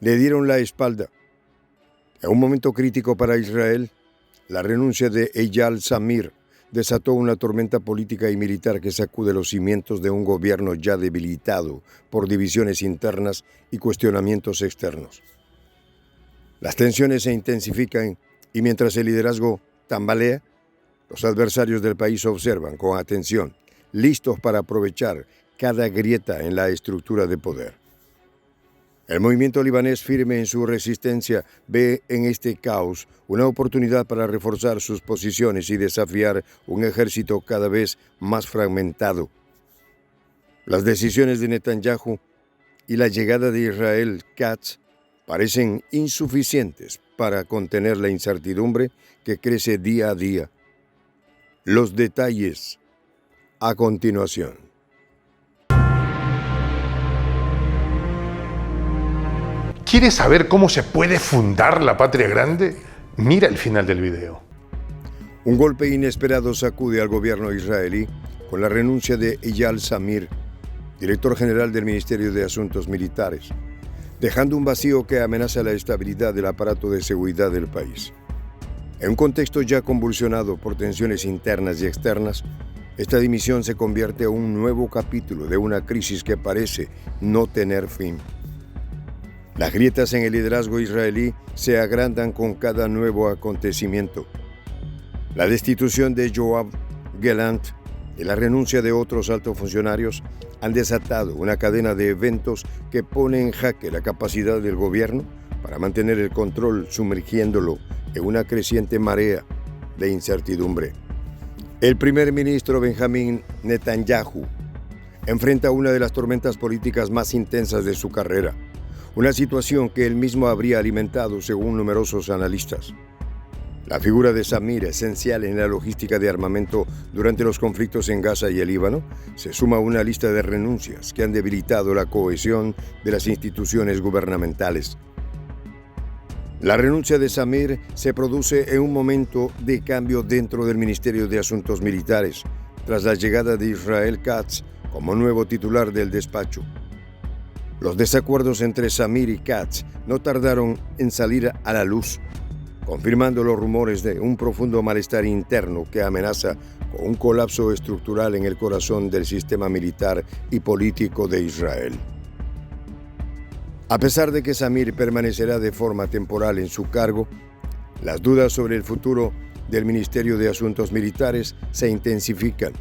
le dieron la espalda. En un momento crítico para Israel, la renuncia de Eyal Zamir desató una tormenta política y militar que sacude los cimientos de un gobierno ya debilitado por divisiones internas y cuestionamientos externos. Las tensiones se intensifican y mientras el liderazgo tambalea, los adversarios del país observan con atención, listos para aprovechar cada grieta en la estructura de poder. El movimiento libanés, firme en su resistencia, ve en este caos una oportunidad para reforzar sus posiciones y desafiar un ejército cada vez más fragmentado. Las decisiones de Netanyahu y la llegada de Israel Katz parecen insuficientes para contener la incertidumbre que crece día a día. Los detalles a continuación. ¿Quieres saber cómo se puede fundar la patria grande? Mira el final del video. Un golpe inesperado sacude al gobierno israelí con la renuncia de Eyal Zamir, director general del Ministerio de Asuntos Militares, dejando un vacío que amenaza la estabilidad del aparato de seguridad del país. En un contexto ya convulsionado por tensiones internas y externas, esta dimisión se convierte en un nuevo capítulo de una crisis que parece no tener fin. Las grietas en el liderazgo israelí se agrandan con cada nuevo acontecimiento. La destitución de Yoav Gallant y la renuncia de otros altos funcionarios han desatado una cadena de eventos que pone en jaque la capacidad del gobierno para mantener el control, sumergiéndolo en una creciente marea de incertidumbre. El primer ministro Benjamin Netanyahu enfrenta una de las tormentas políticas más intensas de su carrera, una situación que él mismo habría alimentado según numerosos analistas. La figura de Zamir, esencial en la logística de armamento durante los conflictos en Gaza y el Líbano, se suma a una lista de renuncias que han debilitado la cohesión de las instituciones gubernamentales. La renuncia de Zamir se produce en un momento de cambio dentro del Ministerio de Asuntos Militares, tras la llegada de Israel Katz como nuevo titular del despacho. Los desacuerdos entre Zamir y Katz no tardaron en salir a la luz, confirmando los rumores de un profundo malestar interno que amenaza con un colapso estructural en el corazón del sistema militar y político de Israel. A pesar de que Zamir permanecerá de forma temporal en su cargo, las dudas sobre el futuro del Ministerio de Asuntos Militares se intensifican,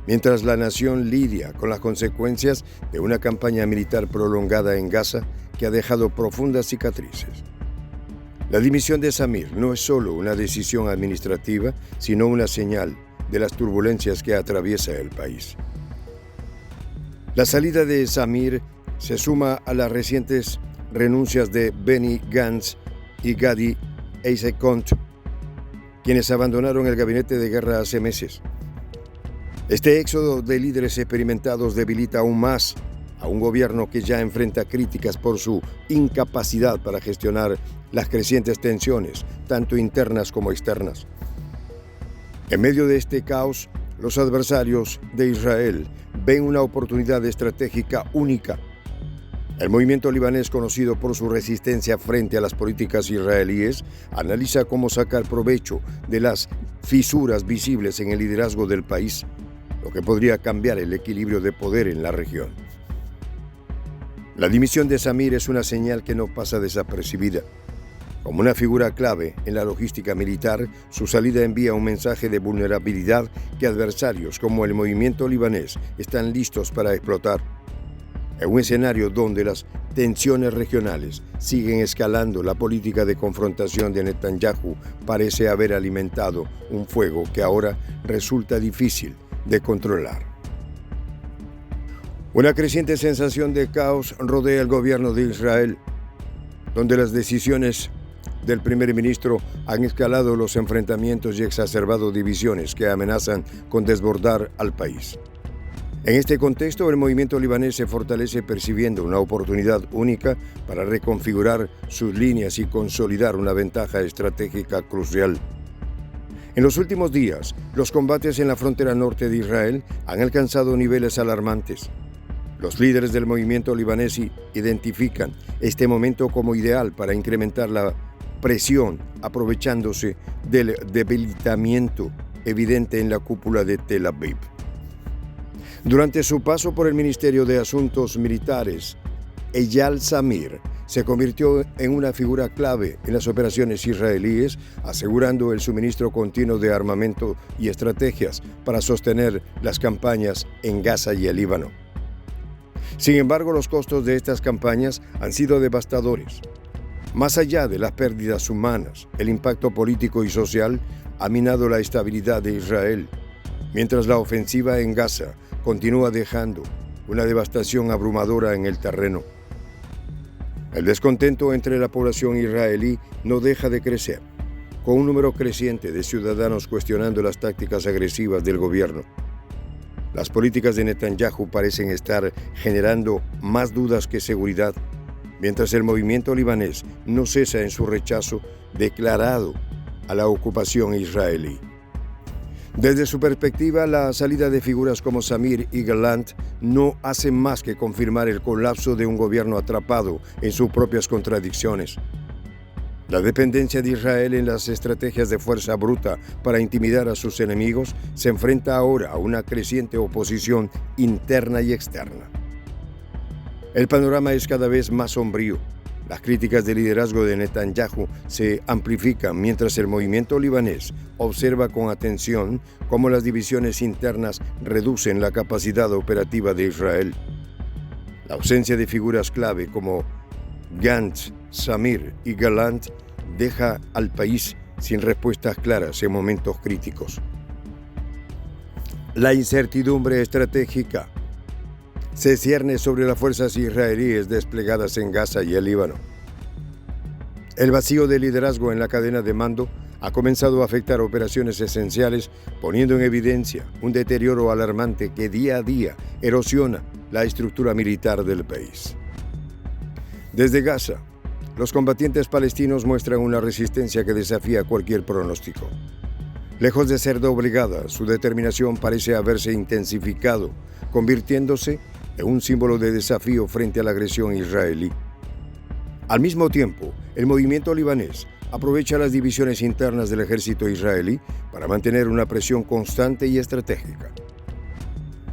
mientras la nación lidia con las consecuencias de una campaña militar prolongada en Gaza que ha dejado profundas cicatrices. La dimisión de Zamir no es solo una decisión administrativa, sino una señal de las turbulencias que atraviesa el país. La salida de Zamir se suma a las recientes renuncias de Benny Gantz y Gadi Eisenkot, quienes abandonaron el gabinete de guerra hace meses. Este éxodo de líderes experimentados debilita aún más a un gobierno que ya enfrenta críticas por su incapacidad para gestionar las crecientes tensiones, tanto internas como externas. En medio de este caos, los adversarios de Israel ven una oportunidad estratégica única. El movimiento libanés, conocido por su resistencia frente a las políticas israelíes, analiza cómo sacar provecho de las fisuras visibles en el liderazgo del país, lo que podría cambiar el equilibrio de poder en la región. La dimisión de Zamir es una señal que no pasa desapercibida. Como una figura clave en la logística militar, su salida envía un mensaje de vulnerabilidad que adversarios como el movimiento libanés están listos para explotar. En un escenario donde las tensiones regionales siguen escalando, la política de confrontación de Netanyahu parece haber alimentado un fuego que ahora resulta difícil de controlar. Una creciente sensación de caos rodea el gobierno de Israel, donde las decisiones del primer ministro han escalado los enfrentamientos y exacerbado divisiones que amenazan con desbordar al país. En este contexto, el movimiento libanés se fortalece percibiendo una oportunidad única para reconfigurar sus líneas y consolidar una ventaja estratégica crucial. En los últimos días, los combates en la frontera norte de Israel han alcanzado niveles alarmantes. Los líderes del movimiento libanés identifican este momento como ideal para incrementar la presión, aprovechándose del debilitamiento evidente en la cúpula de Tel Aviv. Durante su paso por el Ministerio de Asuntos Militares, Eyal Zamir se convirtió en una figura clave en las operaciones israelíes, asegurando el suministro continuo de armamento y estrategias para sostener las campañas en Gaza y el Líbano. Sin embargo, los costos de estas campañas han sido devastadores. Más allá de las pérdidas humanas, el impacto político y social ha minado la estabilidad de Israel, mientras la ofensiva en Gaza continúa dejando una devastación abrumadora en el terreno. El descontento entre la población israelí no deja de crecer, con un número creciente de ciudadanos cuestionando las tácticas agresivas del gobierno. Las políticas de Netanyahu parecen estar generando más dudas que seguridad, mientras el movimiento libanés no cesa en su rechazo declarado a la ocupación israelí. Desde su perspectiva, la salida de figuras como Zamir y Gallant no hace más que confirmar el colapso de un gobierno atrapado en sus propias contradicciones. La dependencia de Israel en las estrategias de fuerza bruta para intimidar a sus enemigos se enfrenta ahora a una creciente oposición interna y externa. El panorama es cada vez más sombrío. Las críticas del liderazgo de Netanyahu se amplifican mientras el movimiento libanés observa con atención cómo las divisiones internas reducen la capacidad operativa de Israel. La ausencia de figuras clave como Gantz, Zamir y Gallant deja al país sin respuestas claras en momentos críticos. La incertidumbre estratégica se cierne sobre las fuerzas israelíes desplegadas en Gaza y el Líbano. El vacío de liderazgo en la cadena de mando ha comenzado a afectar operaciones esenciales, poniendo en evidencia un deterioro alarmante que día a día erosiona la estructura militar del país. Desde Gaza, los combatientes palestinos muestran una resistencia que desafía cualquier pronóstico. Lejos de ser doblegada, su determinación parece haberse intensificado, convirtiéndose en un símbolo de desafío frente a la agresión israelí. Al mismo tiempo, el movimiento libanés aprovecha las divisiones internas del ejército israelí para mantener una presión constante y estratégica.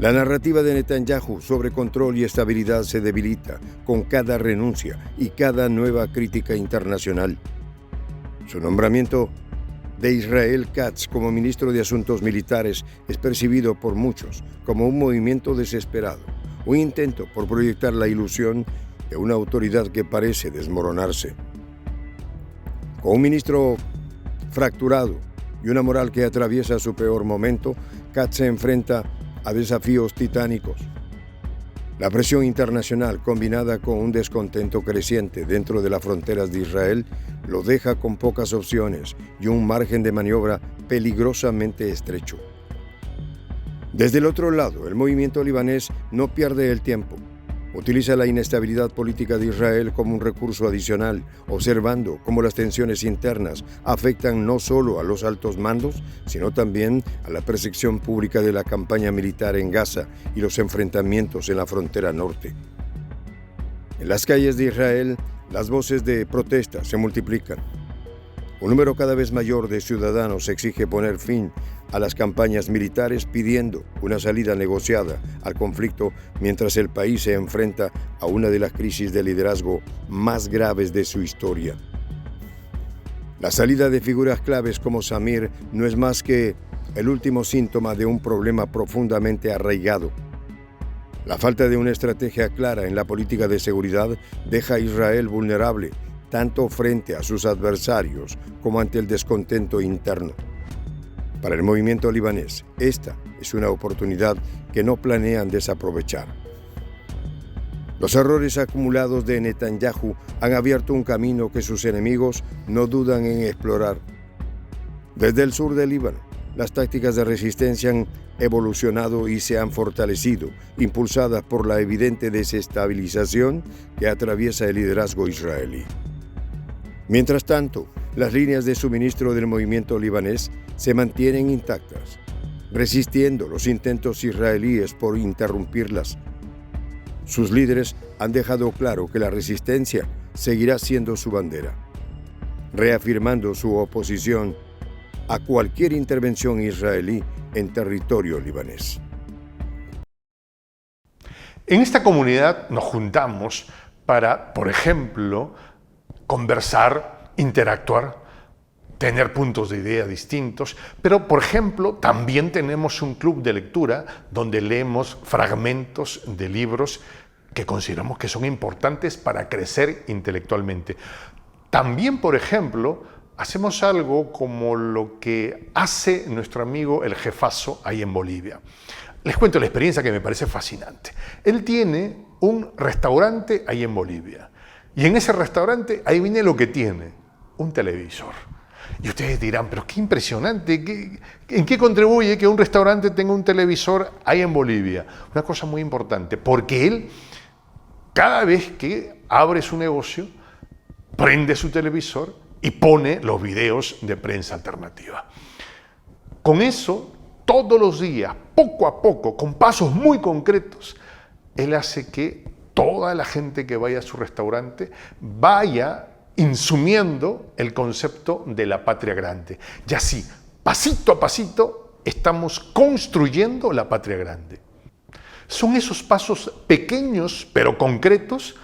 La narrativa de Netanyahu sobre control y estabilidad se debilita con cada renuncia y cada nueva crítica internacional. Su nombramiento de Israel Katz como ministro de Asuntos Militares es percibido por muchos como un movimiento desesperado, un intento por proyectar la ilusión de una autoridad que parece desmoronarse. Con un ministro fracturado y una moral que atraviesa su peor momento, Katz se enfrenta a desafíos titánicos. La presión internacional, combinada con un descontento creciente dentro de las fronteras de Israel, lo deja con pocas opciones y un margen de maniobra peligrosamente estrecho. Desde el otro lado, el movimiento libanés no pierde el tiempo. Utiliza la inestabilidad política de Israel como un recurso adicional, observando cómo las tensiones internas afectan no solo a los altos mandos, sino también a la percepción pública de la campaña militar en Gaza y los enfrentamientos en la frontera norte. En las calles de Israel, las voces de protesta se multiplican. Un número cada vez mayor de ciudadanos exige poner fin a las campañas militares, pidiendo una salida negociada al conflicto mientras el país se enfrenta a una de las crisis de liderazgo más graves de su historia. La salida de figuras claves como Zamir no es más que el último síntoma de un problema profundamente arraigado. La falta de una estrategia clara en la política de seguridad deja a Israel vulnerable tanto frente a sus adversarios como ante el descontento interno. Para el movimiento libanés, esta es una oportunidad que no planean desaprovechar. Los errores acumulados de Netanyahu han abierto un camino que sus enemigos no dudan en explorar. Desde el sur del Líbano, las tácticas de resistencia han evolucionado y se han fortalecido, impulsadas por la evidente desestabilización que atraviesa el liderazgo israelí. Mientras tanto, las líneas de suministro del movimiento libanés se mantienen intactas, resistiendo los intentos israelíes por interrumpirlas. Sus líderes han dejado claro que la resistencia seguirá siendo su bandera, reafirmando su oposición a cualquier intervención israelí en territorio libanés. En esta comunidad nos juntamos para, por ejemplo, conversar, interactuar, tener puntos de idea distintos, pero, por ejemplo, también tenemos un club de lectura donde leemos fragmentos de libros que consideramos que son importantes para crecer intelectualmente. También, por ejemplo, hacemos algo como lo que hace nuestro amigo el jefazo ahí en Bolivia. Les cuento la experiencia que me parece fascinante. Él tiene un restaurante ahí en Bolivia y en ese restaurante, ahí viene lo que tiene, un televisor. Y ustedes dirán, pero qué impresionante, ¿en qué contribuye que un restaurante tenga un televisor ahí en Bolivia? Una cosa muy importante, porque él, cada vez que abre su negocio, prende su televisor y pone los videos de Prensa Alternativa. Con eso, todos los días, poco a poco, con pasos muy concretos, él hace que toda la gente que vaya a su restaurante vaya insumiendo el concepto de la patria grande. Y así, pasito a pasito, estamos construyendo la patria grande. Son esos pasos pequeños pero concretos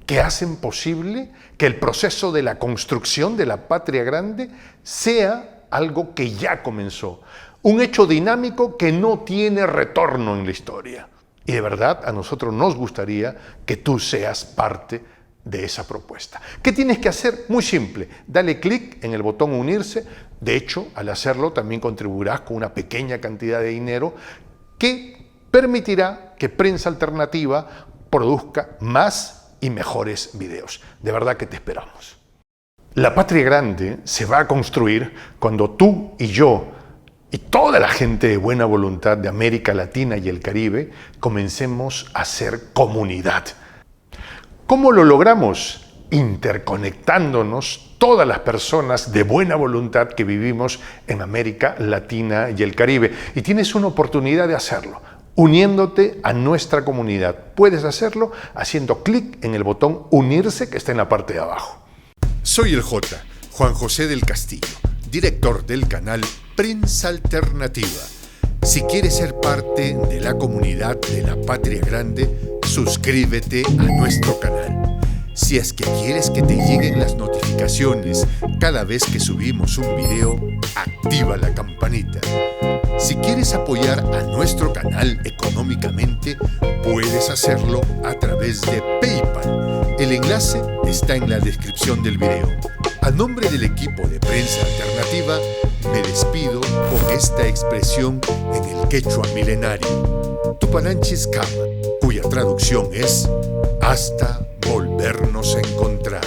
que hacen posible que el proceso de la construcción de la patria grande sea algo que ya comenzó. Un hecho dinámico que no tiene retorno en la historia. Y de verdad, a nosotros nos gustaría que tú seas parte de esa propuesta. ¿Qué tienes que hacer? Muy simple. Dale clic en el botón unirse. De hecho, al hacerlo también contribuirás con una pequeña cantidad de dinero que permitirá que Prensa Alternativa produzca más y mejores videos. De verdad que te esperamos. La patria grande se va a construir cuando tú y yo y toda la gente de buena voluntad de América Latina y el Caribe comencemos a ser comunidad. ¿Cómo lo logramos? Interconectándonos todas las personas de buena voluntad que vivimos en América Latina y el Caribe. Y tienes una oportunidad de hacerlo, uniéndote a nuestra comunidad. Puedes hacerlo haciendo clic en el botón unirse que está en la parte de abajo. Soy el J, Juan José del Castillo, director del canal Prensa Alternativa. Si quieres ser parte de la comunidad de la Patria Grande, suscríbete a nuestro canal. Si es que quieres que te lleguen las notificaciones cada vez que subimos un video, activa la campanita. Si quieres apoyar a nuestro canal económicamente, puedes hacerlo a través de PayPal. El enlace está en la descripción del video. A nombre del equipo de Prensa Alternativa, me despido con esta expresión en el quechua milenario, Tupananchis Kama, cuya traducción es hasta volvernos a encontrar.